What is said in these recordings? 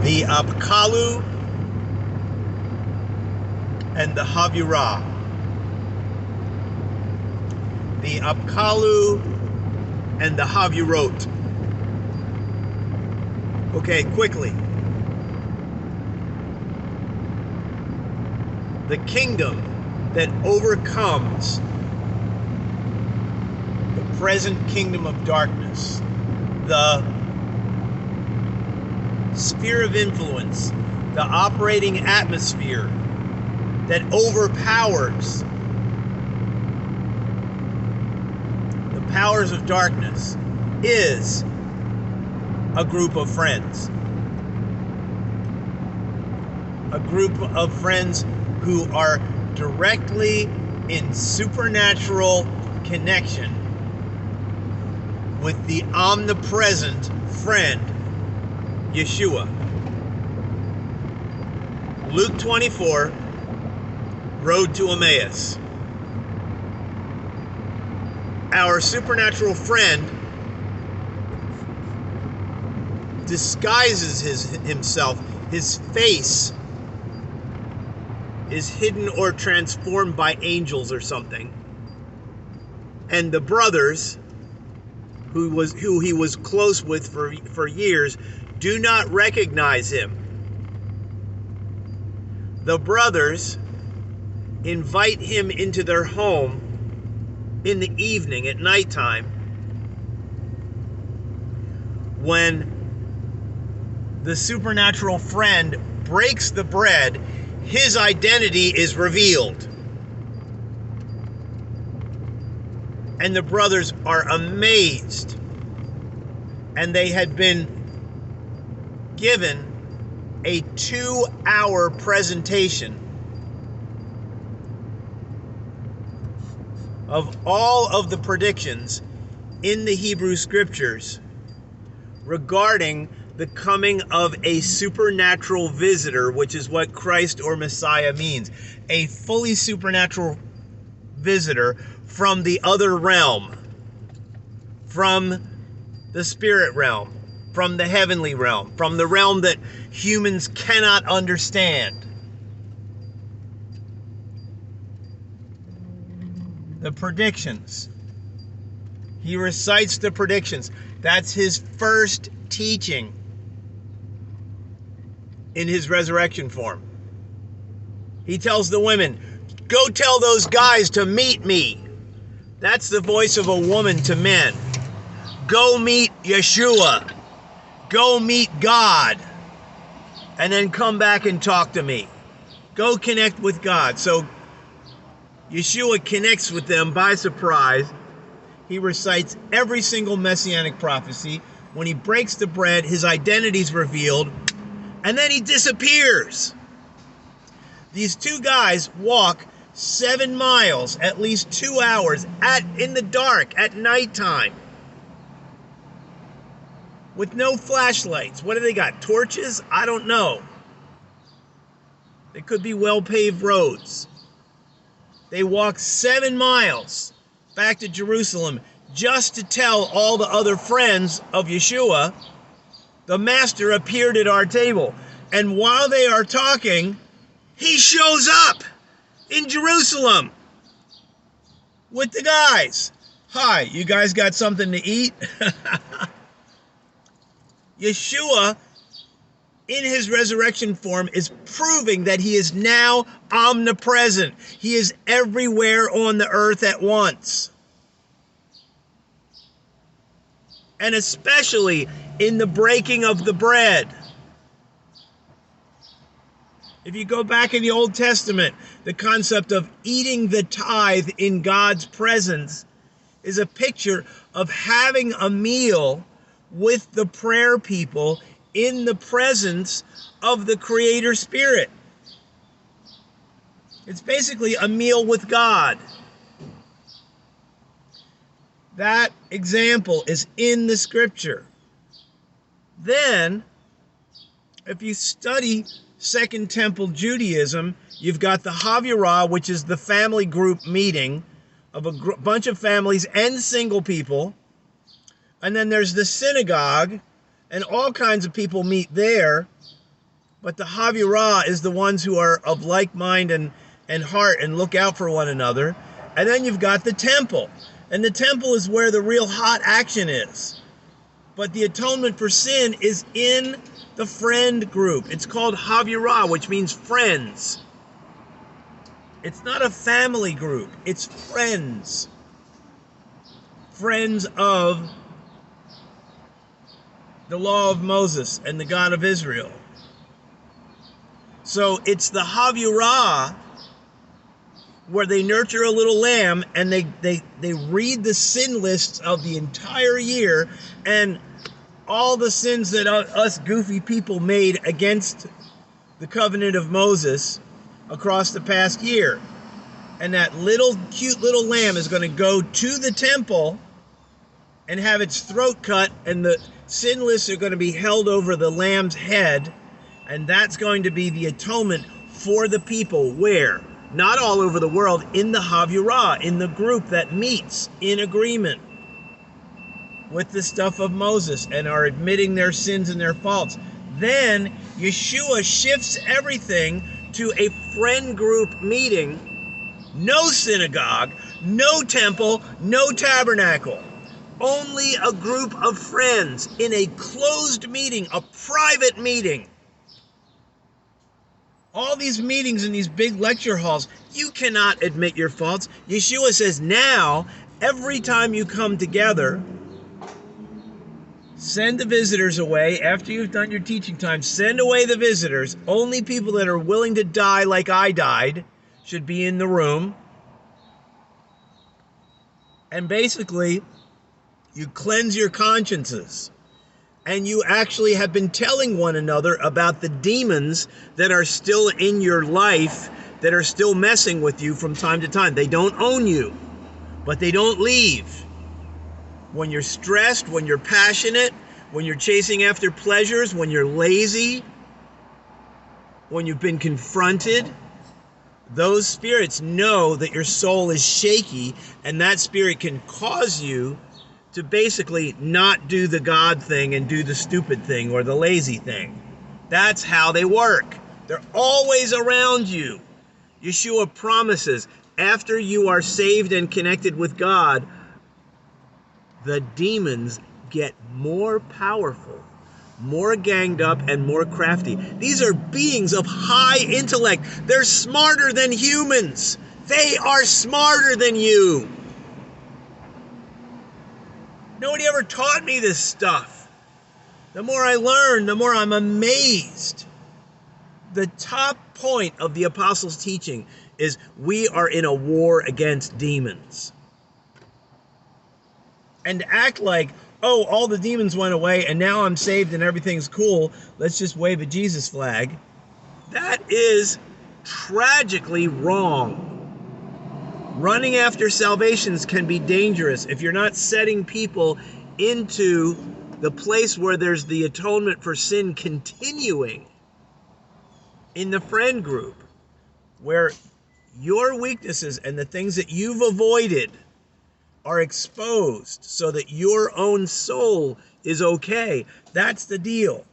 the APKALLU and the CHAVUROT. The APKALLU and the CHAVUROT. Okay, quickly. The kingdom that overcomes the present kingdom of darkness, the sphere of influence, the operating atmosphere that overpowers the powers of darkness, is a group of friends. A group of friends who are directly in supernatural connection with the omnipresent friend, Yeshua. Luke 24, Road to Emmaus. Our supernatural friend disguises himself. His face is hidden or transformed by angels or something. And the brothers, who he was close with for years, do not recognize him. The brothers invite him into their home in the evening, at nighttime, when the supernatural friend breaks the bread. His identity is revealed. And the brothers are amazed. And they had been given a 2-hour presentation of all of the predictions in the Hebrew scriptures regarding the coming of a supernatural visitor, which is what Christ or Messiah means. A fully supernatural visitor from the other realm, from the spirit realm, from the heavenly realm, from the realm that humans cannot understand. The predictions. He recites the predictions. That's his first teaching in his resurrection form. He tells the women, go tell those guys to meet me. That's the voice of a woman to men. Go meet Yeshua. Go meet God. And then come back and talk to me. Go connect with God. So Yeshua connects with them by surprise. He recites every single messianic prophecy. When he breaks the bread, his identity is revealed. And then he disappears. These two guys walk 7 miles, at least 2 hours, in the dark, at nighttime, with no flashlights. What do they got? Torches? I don't know. They could be well-paved roads. They walk 7 miles back to Jerusalem just to tell all the other friends of Yeshua, the master appeared at our table. And while they are talking, he shows up in Jerusalem with the guys. Hi, you guys got something to eat? Yeshua, in his resurrection form, is proving that he is now omnipresent. He is everywhere on the earth at once. And especially in the breaking of the bread. If you go back in the Old Testament, the concept of eating the tithe in God's presence is a picture of having a meal with the prayer people in the presence of the Creator Spirit. It's basically a meal with God. That example is in the scripture. Then, if you study Second Temple Judaism, you've got the CHAVUROT, which is the family group meeting of a bunch of families and single people. And then there's the synagogue, and all kinds of people meet there. But the Havurah is the ones who are of like mind and heart and look out for one another. And then you've got the temple. And the temple is where the real hot action is. But the atonement for sin is in the friend group. It's called Havurah, which means friends. It's not a family group. It's friends. Friends of the law of Moses and the God of Israel. So it's the Havurah where they nurture a little lamb and they read the sin lists of the entire year and all the sins that us goofy people made against the covenant of Moses across the past year. And that little cute little lamb is going to go to the temple and have its throat cut, and the sin lists are going to be held over the lamb's head, and that's going to be the atonement for the people. Where? Not all over the world, in the Havurah, in the group that meets in agreement with the stuff of Moses and are admitting their sins and their faults. Then Yeshua shifts everything to a friend group meeting. No synagogue, no temple, no tabernacle. Only a group of friends in a closed meeting, a private meeting. All these meetings in these big lecture halls, you cannot admit your faults. Yeshua says now, every time you come together, send the visitors away. After you've done your teaching time, send away the visitors. Only people that are willing to die like I died should be in the room. And basically, you cleanse your consciences. And you actually have been telling one another about the demons that are still in your life, that are still messing with you from time to time. They don't own you, but they don't leave. When you're stressed, when you're passionate, when you're chasing after pleasures, when you're lazy, when you've been confronted, those spirits know that your soul is shaky, and that spirit can cause you to basically not do the God thing and do the stupid thing or the lazy thing. That's how they work. They're always around you. Yeshua promises, after you are saved and connected with God, the demons get more powerful, more ganged up, and more crafty. These are beings of high intellect. They're smarter than humans. They are smarter than you. Nobody ever taught me this stuff. The more I learn, the more I'm amazed. The top point of the apostles' teaching is we are in a war against demons. And to act like, oh, all the demons went away and now I'm saved and everything's cool, let's just wave a Jesus flag, that is tragically wrong. Running after salvations can be dangerous if you're not setting people into the place where there's the atonement for sin continuing in the friend group, where your weaknesses and the things that you've avoided are exposed so that your own soul is okay. That's the deal.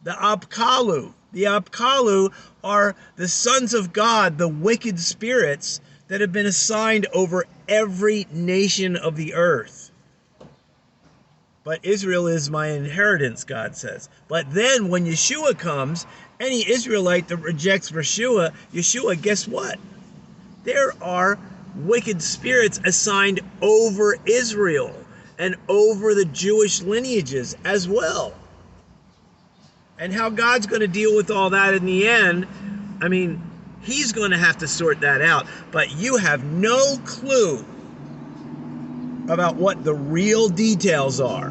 The APKALLU. The APKALLU are the sons of God, the wicked spirits that have been assigned over every nation of the earth. But Israel is my inheritance, God says. But then when Yeshua comes, any Israelite that rejects Yeshua, guess what? There are wicked spirits assigned over Israel and over the Jewish lineages as well. And how God's going to deal with all that in the end, I mean, He's going to have to sort that out. But you have no clue about what the real details are.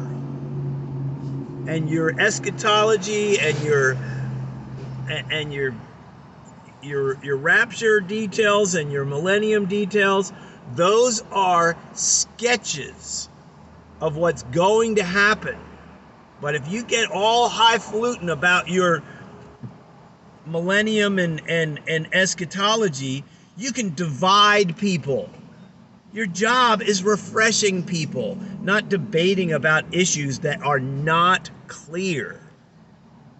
And your eschatology and your rapture details and your millennium details, those are sketches of what's going to happen. But if you get all highfalutin about your millennium and eschatology, you can divide people. Your job is refreshing people, not debating about issues that are not clear.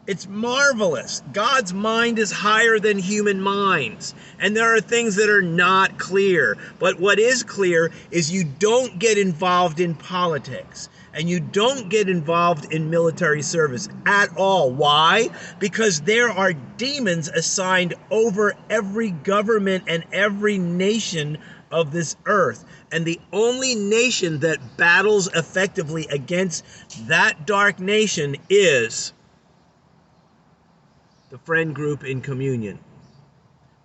It's marvelous. God's mind is higher than human minds. And there are things that are not clear. But what is clear is you don't get involved in politics. And you don't get involved in military service at all. Why? Because there are demons assigned over every government and every nation of this earth. And the only nation that battles effectively against that dark nation is the friend group in communion,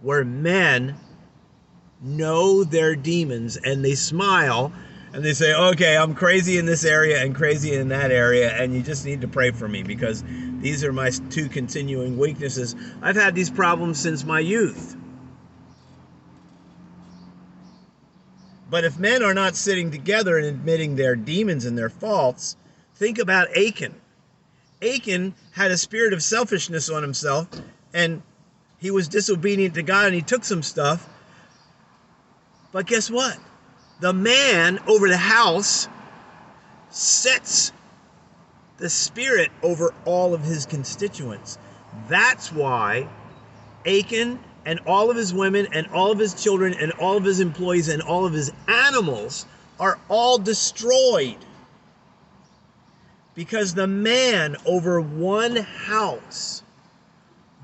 where men know their demons and they smile and they say, okay, I'm crazy in this area and crazy in that area, and you just need to pray for me because these are my two continuing weaknesses. I've had these problems since my youth. But if men are not sitting together and admitting their demons and their faults, think about Achan. Achan had a spirit of selfishness on himself, and he was disobedient to God, and he took some stuff. But guess what? The man over the house sets the spirit over all of his constituents. That's why Achan and all of his women and all of his children and all of his employees and all of his animals are all destroyed. Because the man over one house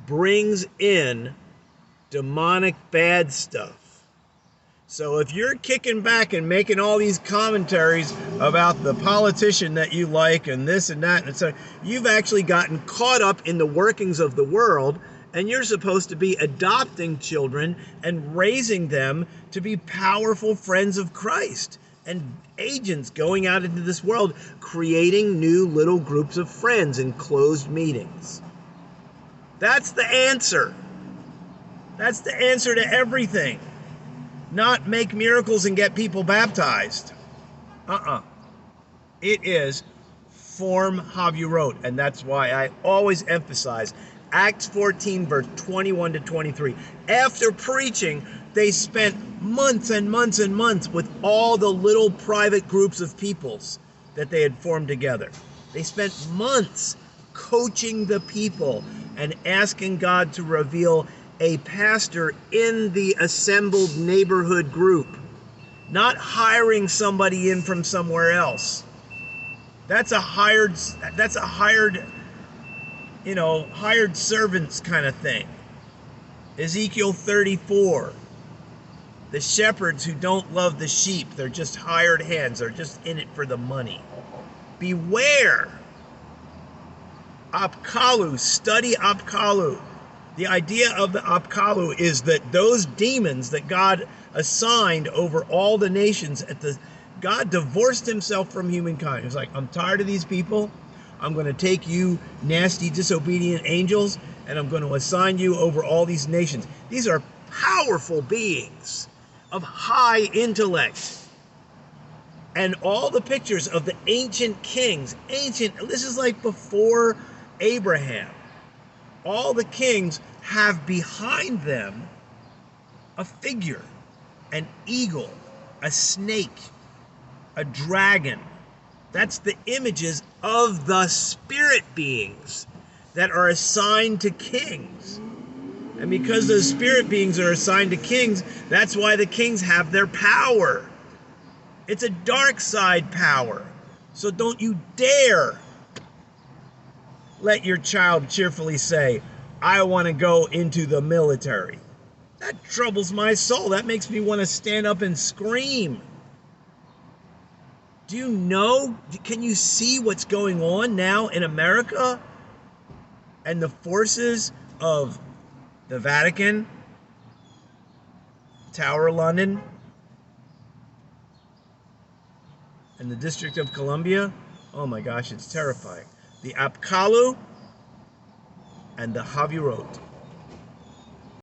brings in demonic bad stuff. So if you're kicking back and making all these commentaries about the politician that you like and this and that, and so you've actually gotten caught up in the workings of the world, and you're supposed to be adopting children and raising them to be powerful friends of Christ and agents going out into this world, creating new little groups of friends in closed meetings. That's the answer. That's the answer to everything. Not make miracles and get people baptized. It is form Chavurot, and that's why I always emphasize Acts 14, verse 21 to 23. After preaching, they spent months and months and months with all the little private groups of peoples that they had formed together. They spent months coaching the people and asking God to reveal a pastor in the assembled neighborhood group, not hiring somebody in from somewhere else. That's a hired servants kind of thing. Ezekiel 34. The shepherds who don't love the sheep, they're just hired hands, they're just in it for the money. Beware. APKALLU, study APKALLU. The idea of the APKALLU is that those demons that God assigned over all the nations, God divorced himself from humankind. He was like, I'm tired of these people. I'm going to take you nasty, disobedient angels, and I'm going to assign you over all these nations. These are powerful beings of high intellect. And all the pictures of the ancient kings, this is like before Abraham. All the kings have behind them a figure, an eagle, a snake, a dragon. That's the images of the spirit beings that are assigned to kings. And because those spirit beings are assigned to kings, that's why the kings have their power. It's a dark side power. So don't you dare let your child cheerfully say, I want to go into the military. That troubles my soul. That makes me want to stand up and scream. Do you know, can you see what's going on now in America? And the forces of the Vatican, Tower of London, and the District of Columbia? Oh my gosh, it's terrifying. The APKALLU and the Chavurot.